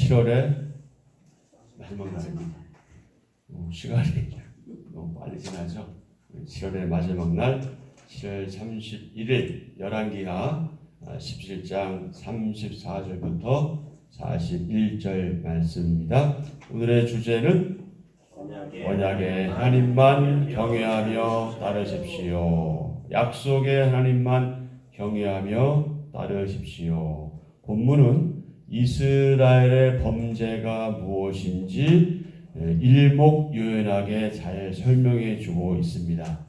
7월의 마지막 날입니다. 시간이 너무 빨리 지나죠. 7월의 마지막 날 7월 31일 열왕기하 17장 34절부터 41절 말씀입니다. 오늘의 주제는 언약의 하나님만 경외하며 따르십시오. 약속의 하나님만 경외하며 따르십시오. 본문은 이스라엘의 범죄가 무엇인지 일목요연하게 잘 설명해 주고 있습니다.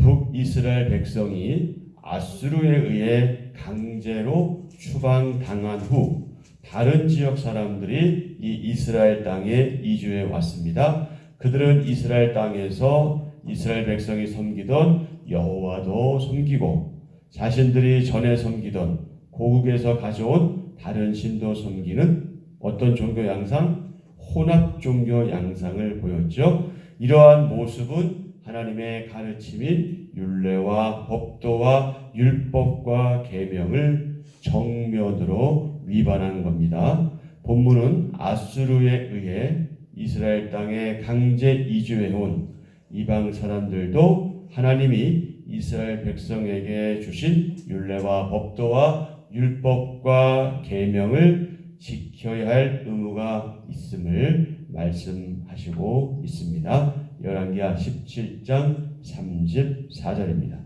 북이스라엘 백성이 아수르에 의해 강제로 추방당한 후 다른 지역 사람들이 이 이스라엘 땅에 이주해 왔습니다. 그들은 이스라엘 땅에서 이스라엘 백성이 섬기던 여호와도 섬기고 자신들이 전에 섬기던 고국에서 가져온 다른 신도 섬기는 어떤 종교 양상? 혼합 종교 양상을 보였죠. 이러한 모습은 하나님의 가르침인 율례와 법도와 율법과 계명을 정면으로 위반한 겁니다. 본문은 아수르에 의해 이스라엘 땅에 강제 이주해온 이방 사람들도 하나님이 이스라엘 백성에게 주신 율례와 법도와 율법과 계명을 지켜야 할 의무가 있음을 말씀하시고 있습니다. 열왕기하 17장 34절입니다.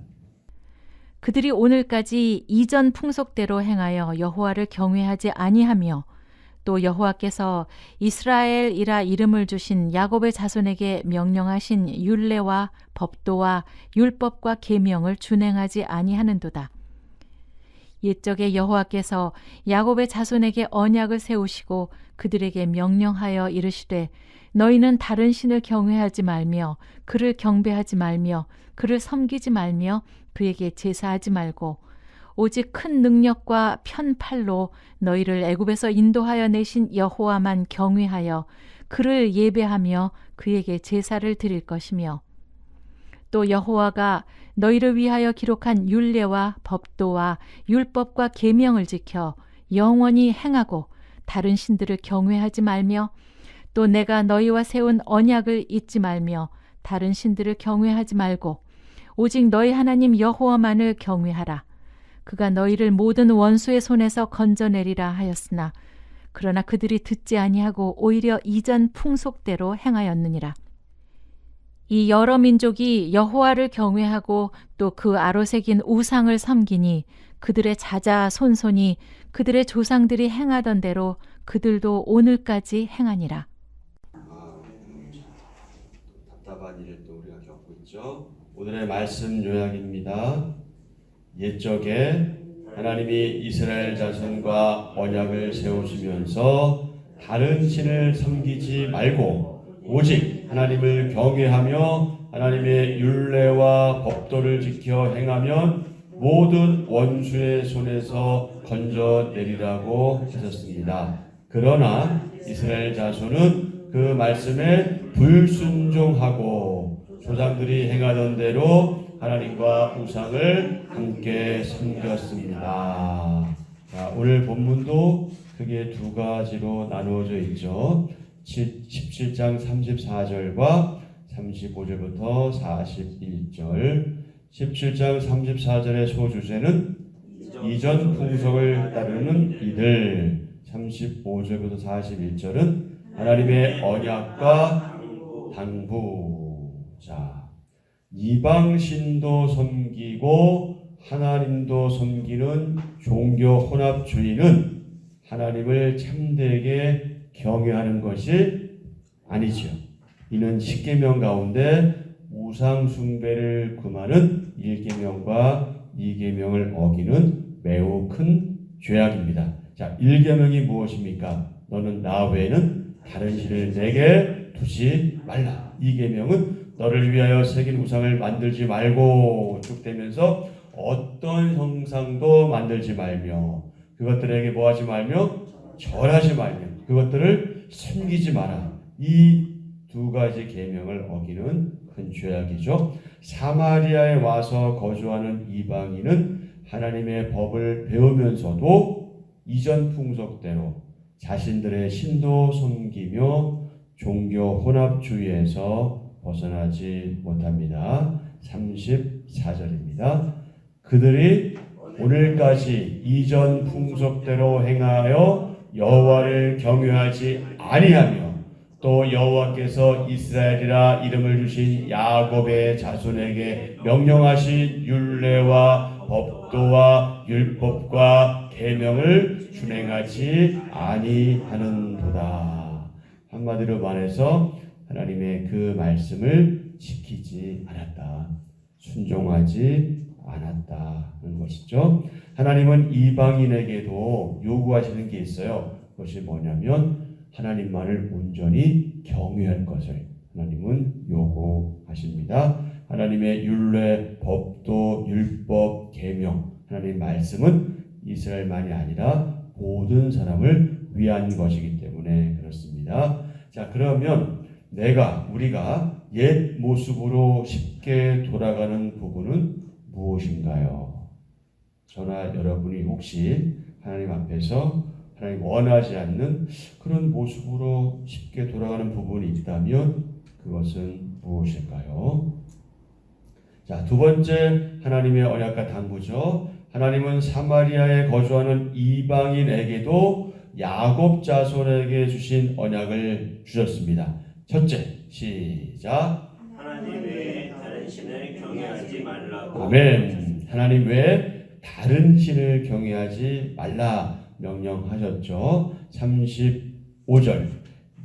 그들이 오늘까지 이전 풍속대로 행하여 여호와를 경외하지 아니하며 또 여호와께서 이스라엘이라 이름을 주신 야곱의 자손에게 명령하신 율례와 법도와 율법과 계명을 준행하지 아니하는도다. 옛적에 여호와께서 야곱의 자손에게 언약을 세우시고 그들에게 명령하여 이르시되 너희는 다른 신을 경외하지 말며 그를 경배하지 말며 그를 섬기지 말며 그에게 제사하지 말고 오직 큰 능력과 편팔로 너희를 애굽에서 인도하여 내신 여호와만 경외하여 그를 예배하며 그에게 제사를 드릴 것이며 또 여호와가 너희를 위하여 기록한 율례와 법도와 율법과 계명을 지켜 영원히 행하고 다른 신들을 경외하지 말며 또 내가 너희와 세운 언약을 잊지 말며 다른 신들을 경외하지 말고 오직 너희 하나님 여호와만을 경외하라. 그가 너희를 모든 원수의 손에서 건져내리라 하였으나 그러나 그들이 듣지 아니하고 오히려 이전 풍속대로 행하였느니라. 이 여러 민족이 여호와를 경외하고 또 그 아로 새긴 우상을 섬기니 그들의 자자손손이 그들의 조상들이 행하던 대로 그들도 오늘까지 행하니라. 답답한 일을 또 우리가 겪고 있죠. 오늘의 말씀 요약입니다. 옛적에 하나님이 이스라엘 자손과 언약을 세우시면서 다른 신을 섬기지 말고 오직 하나님을 경외하며 하나님의 율례와 법도를 지켜 행하면 모든 원수의 손에서 건져내리라고 하셨습니다. 그러나 이스라엘 자손은 그 말씀에 불순종하고 조상들이 행하던 대로 하나님과 우상을 함께 섬겼습니다. 자, 오늘 본문도 크게 두 가지로 나누어져 있죠. 17장 34절과 35절부터 41절. 17장 34절의 소주제는 이전 풍속을 따르는 이들. 35절부터 41절은 하나님의 언약과 당부. 자, 이방신도 섬기고 하나님도 섬기는 종교 혼합주의는 하나님을 참되게 경외하는 것이 아니죠. 이는 10계명 가운데 우상 숭배를 금하는 1계명과 2계명을 어기는 매우 큰 죄악입니다. 자, 1계명이 무엇입니까? 너는 나 외에는 다른 신을 내게 두지 말라. 2계명은 너를 위하여 새긴 우상을 만들지 말고 쭉 되면서 어떤 형상도 만들지 말며 그것들에게 뭐하지 말며 절하지 말며 그것들을 섬기지 마라. 이 두 가지 계명을 어기는 큰 죄악이죠. 사마리아에 와서 거주하는 이방인은 하나님의 법을 배우면서도 이전 풍속대로 자신들의 신도 섬기며 종교 혼합주의에서 벗어나지 못합니다. 34절입니다. 그들이 오늘까지 이전 풍속대로 행하여 여호와를 경외하지 아니하며 또 여호와께서 이스라엘이라 이름을 주신 야곱의 자손에게 명령하신 율례와 법도와 율법과 계명을 준행하지 아니하는도다. 한마디로 말해서 하나님의 그 말씀을 지키지 않았다. 순종하지 않았다는 것이죠. 하나님은 이방인에게도 요구하시는 게 있어요. 그것이 뭐냐면 하나님만을 온전히 경외할 것을 하나님은 요구하십니다. 하나님의 율례, 법도, 율법, 계명, 하나님의 말씀은 이스라엘만이 아니라 모든 사람을 위한 것이기 때문에 그렇습니다. 자, 그러면 우리가 옛 모습으로 쉽게 돌아가는 부분은 무엇인가요? 저나 여러분이 혹시 하나님 앞에서 하나님 원하지 않는 그런 모습으로 쉽게 돌아가는 부분이 있다면 그것은 무엇일까요? 자, 두 번째 하나님의 언약과 당부죠. 하나님은 사마리아에 거주하는 이방인에게도 야곱 자손에게 주신 언약을 주셨습니다. 첫째, 시작. 하나님 외에 다른 신을 경외하지 말라고. 아멘. 하나님 외에 다른 신을 경외하지 말라 명령하셨죠. 35절.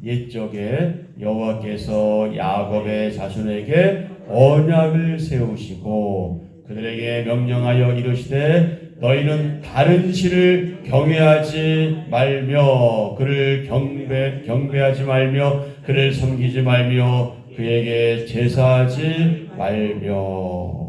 옛적에 여호와께서 야곱의 자손에게 언약을 세우시고 그들에게 명령하여 이르시되 너희는 다른 신을 경외하지 말며 그를 경배하지 말며 그를 섬기지 말며 그에게 제사하지 말며.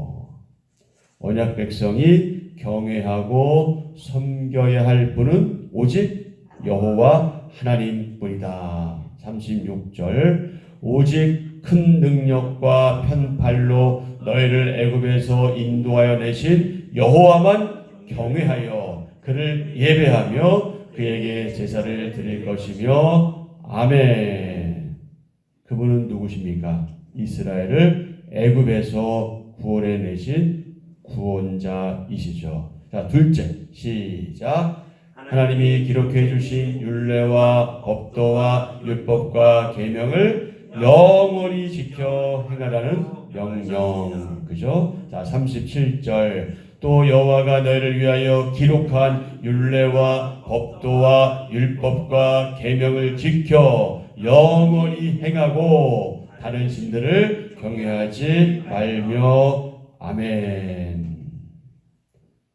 언약 백성이 경외하고 섬겨야 할 분은 오직 여호와 하나님뿐이다. 36절. 오직 큰 능력과 편팔로 너희를 애굽에서 인도하여 내신 여호와만 경외하여 그를 예배하며 그에게 제사를 드릴 것이며. 아멘. 그분은 누구십니까? 이스라엘을 애굽에서 구원해 내신 구원자이시죠. 자, 둘째, 시작. 하나님이 기록해 주신 율례와 법도와 율법과 계명을 영원히 지켜 행하라는 명령. 그죠? 자, 37절. 또 여호와가 너희를 위하여 기록한 율례와 법도와 율법과 계명을 지켜 영원히 행하고 다른 신들을 경외하지 말며. 아멘.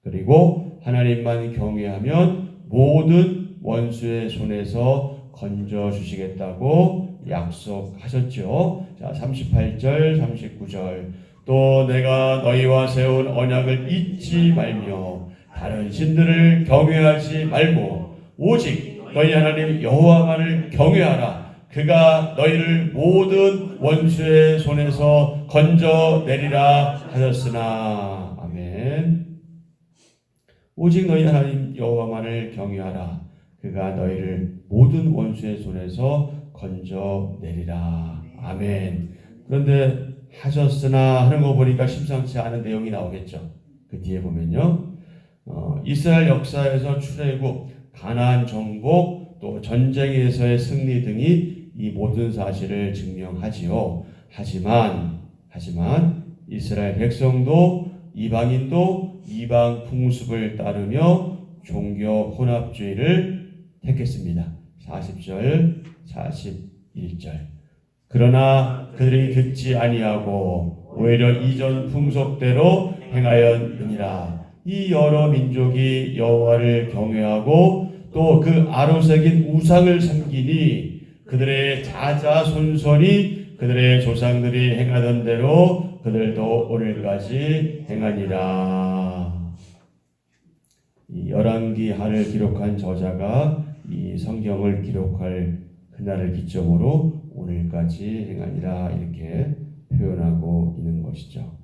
그리고 하나님만 경외하면 모든 원수의 손에서 건져 주시겠다고 약속하셨죠. 자, 38절, 39절. 또 내가 너희와 세운 언약을 잊지 말며 다른 신들을 경외하지 말고 오직 너희 하나님 여호와만을 경외하라. 그가 너희를 모든 원수의 손에서 건져내리라 하셨으나. 아멘. 오직 너희 하나님 여호와만을 경외하라. 그가 너희를 모든 원수의 손에서 건져내리라. 아멘. 그런데 하셨으나 하는 거 보니까 심상치 않은 내용이 나오겠죠. 그 뒤에 보면요. 이스라엘 역사에서 출애굽, 가나안 정복, 또 전쟁에서의 승리 등이 이 모든 사실을 증명하지요. 하지만 이스라엘 백성도 이방인도 이방 풍습을 따르며 종교 혼합주의를 택했습니다. 40절, 41절. 그러나 그들이 듣지 아니하고 오히려 이전 풍속대로 행하였느니라. 이 여러 민족이 여호와를 경외하고 또 그 아로새긴 우상을 섬기니 그들의 자자손손이 그들의 조상들이 행하던 대로 그들도 오늘까지 행하니라. 이 열왕기 하를 기록한 저자가 이 성경을 기록할 그날을 기점으로 오늘까지 행하니라 이렇게 표현하고 있는 것이죠.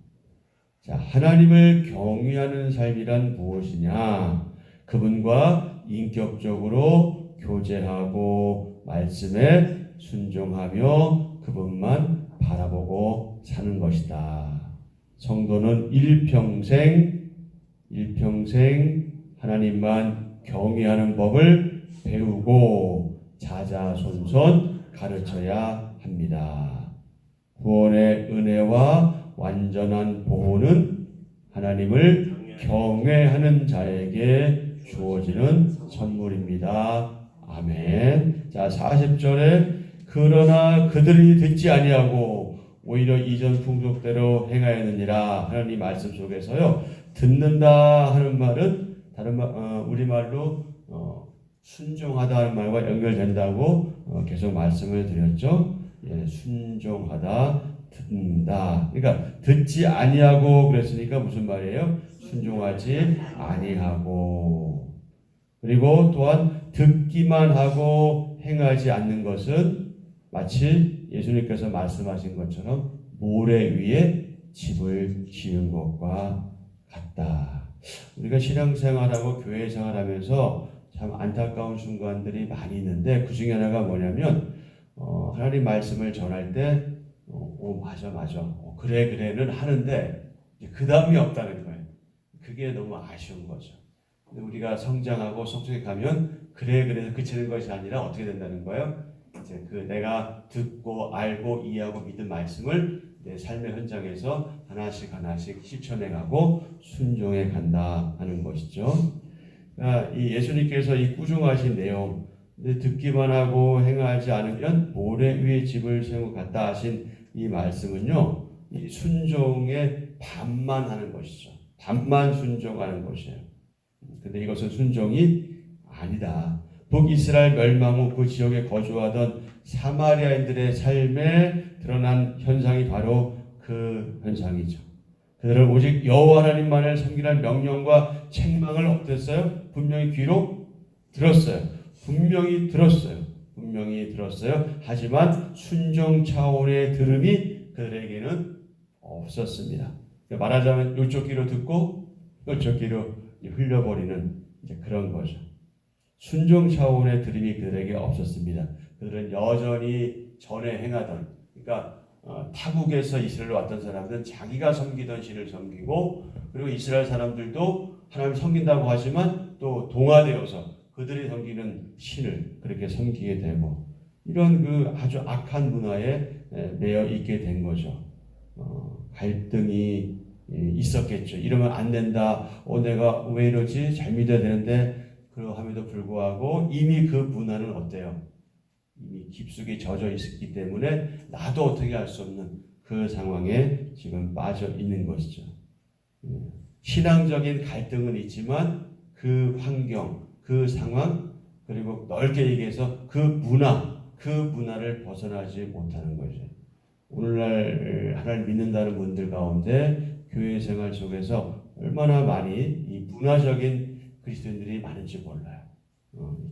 자, 하나님을 경외하는 삶이란 무엇이냐? 그분과 인격적으로 교제하고 말씀에 순종하며 그분만 바라보고 사는 것이다. 성도는 일평생 하나님만 경외하는 법을 배우고 자자손손 가르쳐야 합니다. 구원의 은혜와 완전한 보호는 하나님을 경외하는 자에게 주어지는 선물입니다. 아멘. 자, 40절에 그러나 그들이 듣지 아니하고 오히려 이전 풍속대로 행하였느니라. 하나님 말씀 속에서요, 듣는다 하는 말은 우리말로 순종하다 하는 말과 연결된다고 계속 말씀을 드렸죠. 예, 순종하다, 듣는다. 그러니까 듣지 아니하고 그랬으니까 무슨 말이에요? 순종하지 아니하고. 그리고 또한 듣기만 하고 행하지 않는 것은 마치 예수님께서 말씀하신 것처럼 모래 위에 집을 지은 것과 같다. 우리가 신앙생활하고 교회생활하면서 참 안타까운 순간들이 많이 있는데 그 중에 하나가 뭐냐면 하나님 말씀을 전할 때 맞아 그래는 하는데 그 다음이 없다는 거예요. 그게 너무 아쉬운 거죠. 근데 우리가 성장하고 성숙해 가면 그래서 그치는 것이 아니라 어떻게 된다는 거예요? 이제 그 내가 듣고 알고 이해하고 믿은 말씀을 내 삶의 현장에서 하나씩 실천해가고 순종해 간다 하는 것이죠. 그러니까 이 예수님께서 이 꾸중하신 내용, 듣기만 하고 행하지 않으면 모래 위에 집을 세우고 갔다 하신 이 말씀은요, 이 순종의 반만 하는 것이죠. 반만 순종하는 것이에요. 근데 이것은 순종이 아니다. 북이스라엘 멸망 후 그 지역에 거주하던 사마리아인들의 삶에 드러난 현상이 바로 그 현상이죠. 그들은 오직 여호와 하나님만을 섬기라는 명령과 책망을 어땠어요? 분명히 귀로 들었어요. 분명히 들었어요. 하지만 순종 차원의 들음이 그들에게는 없었습니다. 말하자면 이쪽 귀로 듣고 이쪽 귀로 흘려버리는 이제 그런 거죠. 순종 차원의 들음이 그들에게 없었습니다. 그들은 여전히 전에 행하던, 그러니까 타국에서 이스라엘로 왔던 사람들은 자기가 섬기던 신을 섬기고, 그리고 이스라엘 사람들도 하나님 섬긴다고 하지만 또 동화되어서 그들이 섬기는 신을 그렇게 섬기게 되고, 이런 그 아주 악한 문화에 매여 있게 된 거죠. 갈등이 있었겠죠. 이러면 안 된다. 내가 왜 이러지? 잘 믿어야 되는데. 그러함에도 불구하고 이미 그 문화는 어때요? 이미 깊숙이 젖어 있었기 때문에 나도 어떻게 할 수 없는 그 상황에 지금 빠져 있는 것이죠. 신앙적인 갈등은 있지만 그 환경, 그 상황, 그리고 넓게 얘기해서 그 문화를 벗어나지 못하는 거죠. 오늘날 하나님 믿는다는 분들 가운데 교회 생활 속에서 얼마나 많이 이 문화적인 그리스도인들이 많은지 몰라요.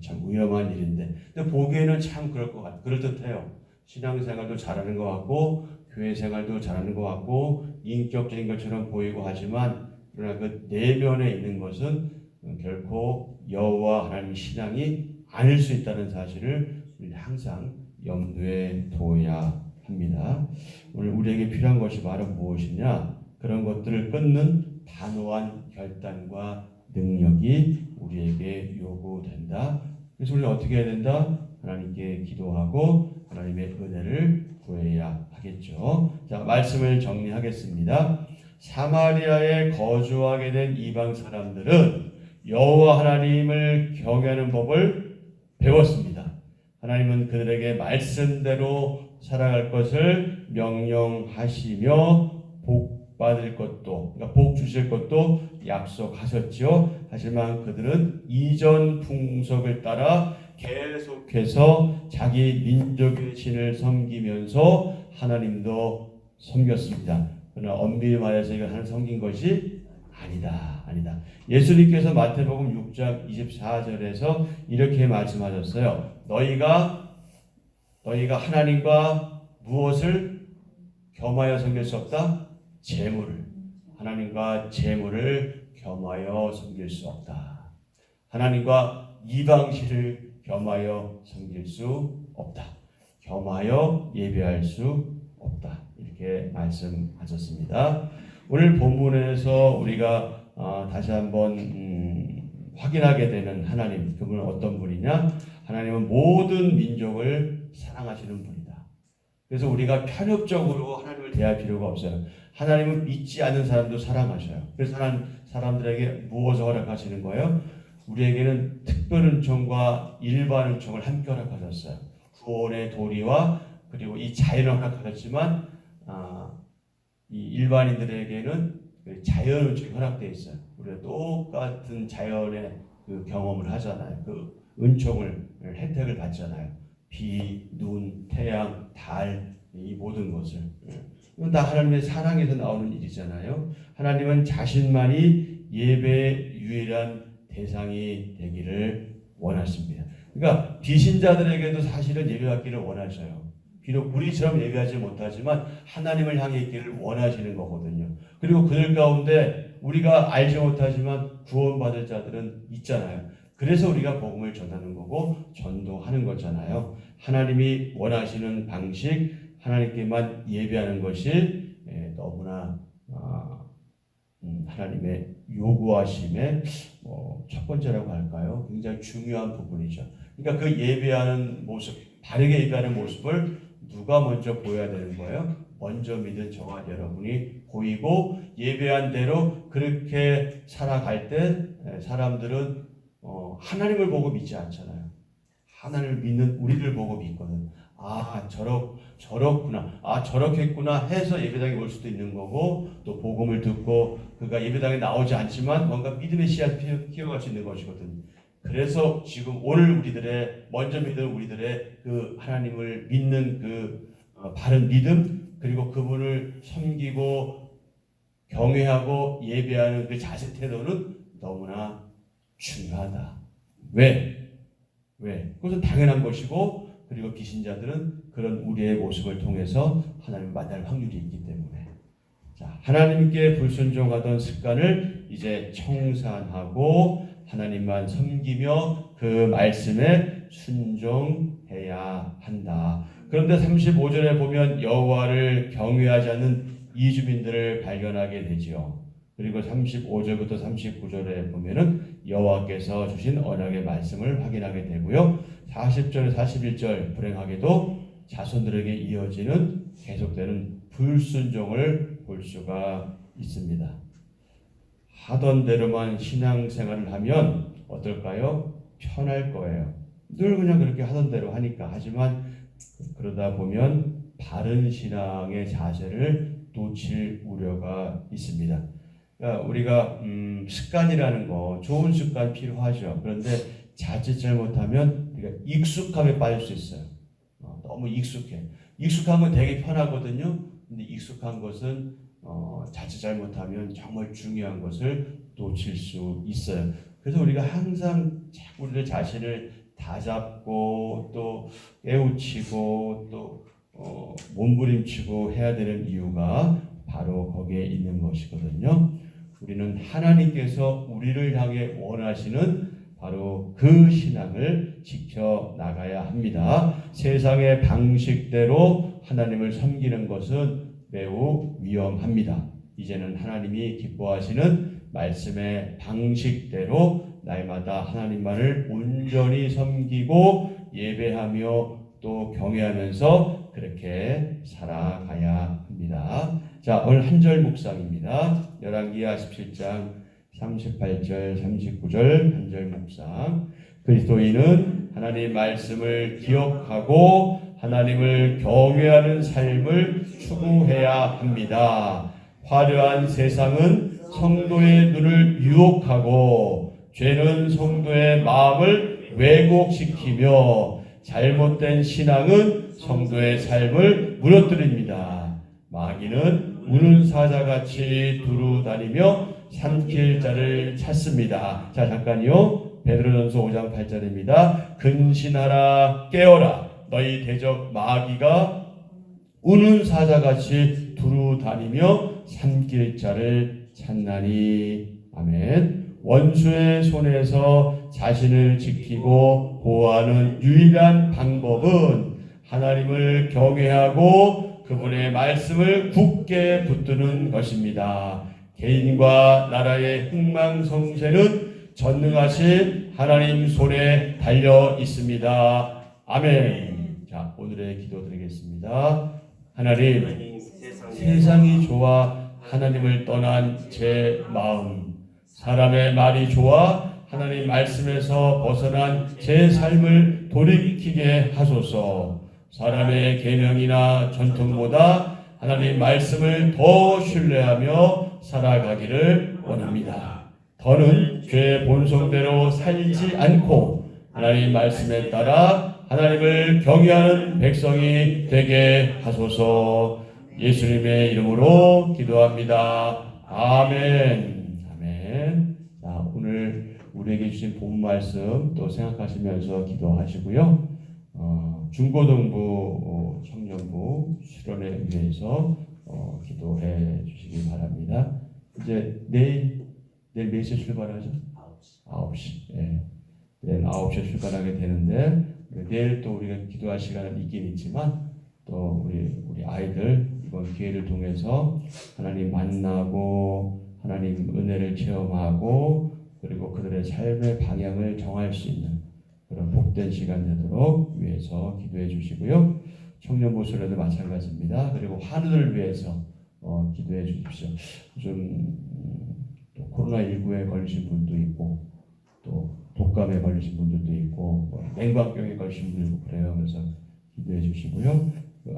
참 위험한 일인데, 근데 보기에는 참 그럴듯해요. 신앙생활도 잘하는 것 같고 교회 생활도 잘하는 것 같고 인격적인 것처럼 보이고 하지만, 그러나 그 내면에 있는 것은 결코 여호와 하나님 신앙이 아닐 수 있다는 사실을 우리 항상 염두에 둬야 합니다. 오늘 우리에게 필요한 것이 바로 무엇이냐? 그런 것들을 끊는 단호한 결단과 능력이 우리에게 요구된다. 그래서 우리는 어떻게 해야 된다? 하나님께 기도하고 하나님의 은혜를 구해야 하겠죠. 자, 말씀을 정리하겠습니다. 사마리아에 거주하게 된 이방 사람들은 여호와 하나님을 경외하는 법을 배웠습니다. 하나님은 그들에게 말씀대로 살아갈 것을 명령하시며 복 받을 것도, 그러니까 복 주실 것도 약속하셨죠. 하지만 그들은 이전 풍속을 따라 계속해서 자기 민족의 신을 섬기면서 하나님도 섬겼습니다. 그러나 엄밀히 말해서 이걸 하나님 섬긴 것이 아니다. 예수님께서 마태복음 6장 24절에서 이렇게 말씀하셨어요. 너희가 하나님과 무엇을 겸하여 섬길 수 없다? 재물을. 하나님과 재물을 겸하여 섬길 수 없다. 하나님과 이방신을 겸하여 섬길 수 없다. 겸하여 예배할 수 없다. 이렇게 말씀하셨습니다. 오늘 본문에서 우리가 다시 한번 확인하게 되는 하나님, 그분은 어떤 분이냐? 하나님은 모든 민족을 사랑하시는 분이다. 그래서 우리가 편협적으로 하나님을 대할 필요가 없어요. 하나님은 믿지 않는 사람도 사랑하셔요. 그래서 하나님 사람들에게 무엇을 허락하시는 거예요? 우리에게는 특별 은총과 일반 은총을 함께 허락하셨어요. 구원의 도리와 그리고 이 자연을 허락하셨지만 이 일반인들에게는 자연 은총이 허락되어 있어요. 우리가 똑같은 자연의 그 경험을 하잖아요. 그 은총을 혜택을 받잖아요. 비, 눈, 태양, 달, 이 모든 것을. 이건 다 하나님의 사랑에서 나오는 일이잖아요. 하나님은 자신만이 예배의 유일한 대상이 되기를 원하십니다. 그러니까 비신자들에게도 사실은 예배받기를 원하셔요. 비록 우리처럼 예배하지 못하지만 하나님을 향해 있기를 원하시는 거거든요. 그리고 그들 가운데 우리가 알지 못하지만 구원받을 자들은 있잖아요. 그래서 우리가 복음을 전하는 거고 전도하는 거잖아요. 하나님이 원하시는 방식, 하나님께만 예배하는 것이 너무나 하나님의 요구하심의 첫 번째라고 할까요? 굉장히 중요한 부분이죠. 그러니까 그 예배하는 모습, 바르게 예배하는 모습을 누가 먼저 보여야 되는 거예요? 먼저 믿은 저와 여러분이 보이고 예배한 대로 그렇게 살아갈 때 사람들은 하나님을 보고 믿지 않잖아요. 하나님을 믿는 우리를 보고 믿거든. 저렇구나. 저렇겠구나 해서 예배당에 올 수도 있는 거고 또 복음을 듣고 그가 예배당에 나오지 않지만 뭔가 믿음의 씨앗을 키워갈 수 있는 것이거든. 그래서 지금 오늘 먼저 믿은 우리들의 그 하나님을 믿는 그 바른 믿음 그리고 그분을 섬기고 경외하고 예배하는 그 자세 태도는 너무나 중요하다. 왜? 그것은 당연한 것이고 그리고 비신자들은 그런 우리의 모습을 통해서 하나님을 만날 확률이 있기 때문에 하나님께 불순종하던 습관을 이제 청산하고 하나님만 섬기며 그 말씀에 순종해야 한다. 그런데 35절에 보면 여호와를 경외하지 않는 이주민들을 발견하게 되지요. 그리고 35절부터 39절에 보면은 여호와께서 주신 언약의 말씀을 확인하게 되고요. 40절, 41절 불행하게도 자손들에게 이어지는 계속되는 불순종을 볼 수가 있습니다. 하던 대로만 신앙생활을 하면 어떨까요? 편할 거예요. 늘 그냥 그렇게 하던 대로 하니까. 하지만 그러다 보면 바른 신앙의 자세를 놓칠 우려가 있습니다. 그러니까 우리가 습관이라는 거 좋은 습관 필요하죠. 그런데 자칫 잘못하면 우리가 익숙함에 빠질 수 있어요. 너무 익숙해. 익숙한 건 되게 편하거든요. 근데 익숙한 것은 자칫 잘못하면 정말 중요한 것을 놓칠 수 있어요. 그래서 우리가 항상 우리의 자신을 다잡고 또 깨우치고 또 몸부림치고 해야 되는 이유가 바로 거기에 있는 것이거든요. 우리는 하나님께서 우리를 향해 원하시는 바로 그 신앙을 지켜나가야 합니다. 세상의 방식대로 하나님을 섬기는 것은 매우 위험합니다. 이제는 하나님이 기뻐하시는 말씀의 방식대로 날마다 하나님만을 온전히 섬기고 예배하며 또 경외하면서 그렇게 살아가야 합니다. 자, 오늘 한 절 묵상입니다. 열왕기하 17장 38절 39절 한 절 묵상. 그리스도인은 하나님의 말씀을 기억하고 하나님을 경외하는 삶을 추구해야 합니다. 화려한 세상은 성도의 눈을 유혹하고 죄는 성도의 마음을 왜곡시키며 잘못된 신앙은 성도의 삶을 무너뜨립니다. 마귀는 우는 사자같이 두루 다니며 삼킬 자를 찾습니다. 자, 잠깐요. 베드로전서 5장 8절입니다. 근신하라 깨어라 너희 대적 마귀가 우는 사자같이 두루 다니며 삼킬 자를 찾나니. 아멘. 원수의 손에서 자신을 지키고 보호하는 유일한 방법은 하나님을 경외하고 그분의 말씀을 굳게 붙드는 것입니다. 개인과 나라의 흥망성쇠는 전능하신 하나님 손에 달려 있습니다. 아멘. 자, 오늘의 기도 드리겠습니다. 하나님, 하나님 세상이 좋아 하나님을 떠난 제 마음, 사람의 말이 좋아 하나님 말씀에서 벗어난 제 삶을 돌이키게 하소서. 사람의 계명이나 전통보다 하나님 말씀을 더 신뢰하며 살아가기를 원합니다. 더는 죄의 본성대로 살지 않고 하나님 말씀에 따라 하나님을 경외하는 백성이 되게 하소서. 예수님의 이름으로 기도합니다. 아멘. 아멘. 자, 오늘 우리에게 주신 본 말씀 또 생각하시면서 기도하시고요. 중고등부 청년부 수련회 위해서 기도해 주시기 바랍니다. 이제 내일 몇 시에 출발하죠? 9시. 예. 내일 9시에 출발하게 되는데 내일 또 우리가 기도할 시간은 있긴 있지만 또 우리 아이들 이번 기회를 통해서 하나님 만나고 하나님 은혜를 체험하고 그리고 그들의 삶의 방향을 정할 수 있는 그런 복된 시간 되도록 위해서 기도해 주시고요. 청년부 수련도 마찬가지입니다. 그리고 환우를 위해서 기도해 주십시오. 좀 또 코로나19에 걸리신 분도 있고 또 독감에 걸리신 분들도 있고 냉방병에 걸리신 분도 있고 그래요. 그래서 기도해 주시고요.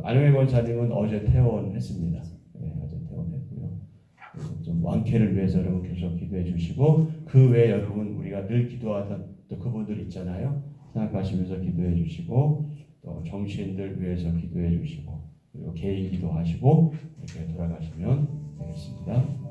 안영애 권사님은 어제 퇴원했습니다. 네, 어제 퇴원했고요. 좀 완쾌를 위해서 여러분 계속 기도해 주시고 그 외에 여러분 우리가 늘 기도하던 또 그분들 있잖아요. 생각하시면서 기도해 주시고 또 정치인들 위해서 기도해 주시고 그리고 개인 기도하시고 이렇게 돌아가시면 되겠습니다.